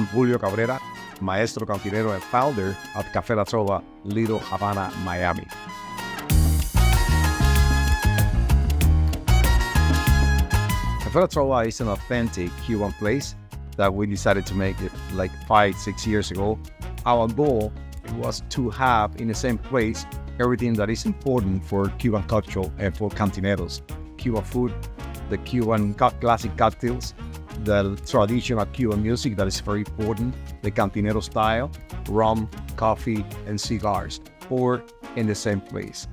I'm Julio Cabrera, Maestro Cantinero and founder of Café La Trova, Little Havana, Miami. Café La Trova is an authentic Cuban place that we decided to make it like 5-6 years ago. Our goal was to have in the same place everything that is important for Cuban culture and for cantineros. Cuban food, the Cuban classic cocktails, the traditional Cuban music that is very important, the cantinero style, rum, coffee, and cigars, or in the same place.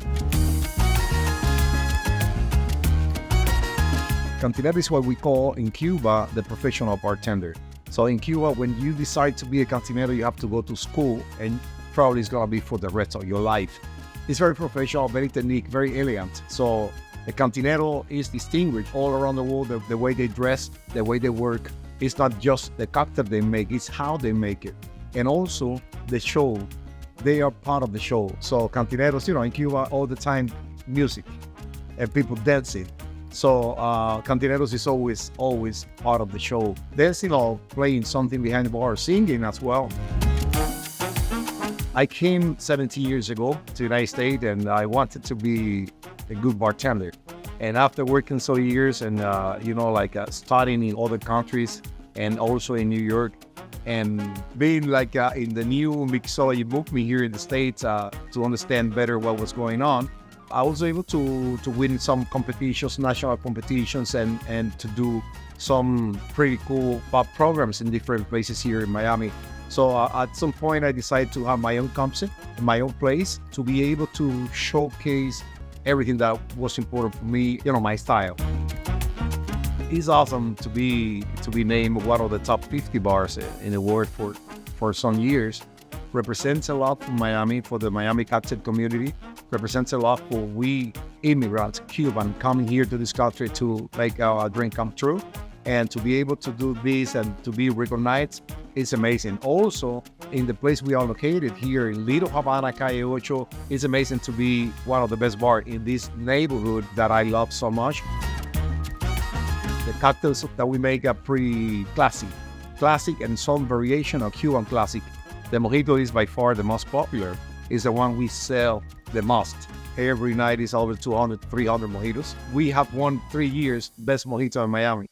Cantinero is what we call in Cuba the professional bartender. So in Cuba, when you decide to be a cantinero, you have to go to school, and probably it's gonna be for the rest of your life. It's very professional, very technique, very elegant. So the cantinero is distinguished all around the world, the way they dress, the way they work. It's not just the cocktail they make, it's how they make it. And also the show, they are part of the show. So cantineros, in Cuba, all the time, music and people dancing. So cantineros is always part of the show. Dancing or playing something behind the bar, singing as well. I came 17 years ago to the United States, and I wanted to be a good bartender. And after working so years and, studying in other countries and also in New York, and being in the new mixology movement here in the States to understand better what was going on, I was able to win some competitions, national competitions, and to do some pretty cool pop programs in different places here in Miami. So at some point, I decided to have my own concept, my own place, to be able to showcase everything that was important for me, my style. It's awesome to be named one of the top 50 bars in the world for some years. Represents a lot for Miami, for the Miami cocktail community. Represents a lot for we immigrants, Cuban, coming here to this country to make our dream come true. And to be able to do this and to be recognized, it's amazing. Also, in the place we are located here in Little Havana, Calle, Ocho, it's amazing to be one of the best bars in this neighborhood that I love so much. The cocktails that we make are pretty classic and some variation of Cuban classic. The Mojito is by far the most popular. It's the one we sell the most. Every night is over 200, 300 mojitos. We have won 3 years best mojito in Miami.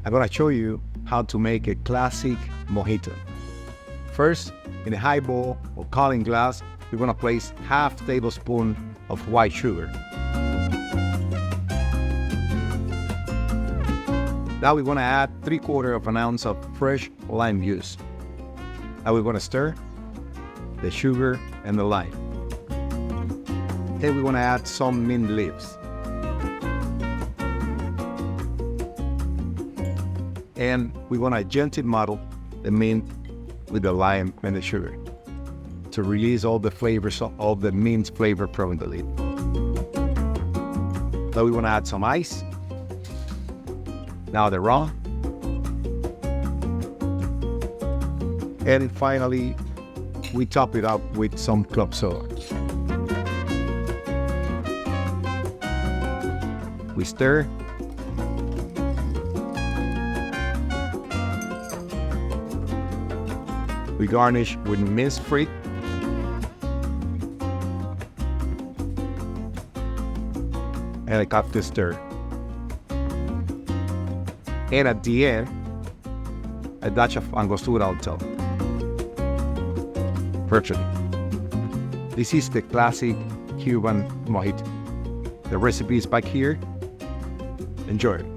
I'm gonna show you how to make a classic mojito. First, in a highball or calling glass, we're gonna place half tablespoon of white sugar. Now we're gonna add 3/4 of an ounce of fresh lime juice. Now we're gonna stir the sugar and the lime. Then we're gonna add some mint leaves. And we're gonna gently muddle the mint with the lime and the sugar to release all the flavors of the mint flavor from the lid. Now we wanna add some ice. Now the rum. And finally, we top it up with some club soda. We stir. We garnish with minced fruit. And a cup to stir. And at the end, a dash of angostura on top. Perfect. This is the classic Cuban mojito. The recipe is back here. Enjoy it.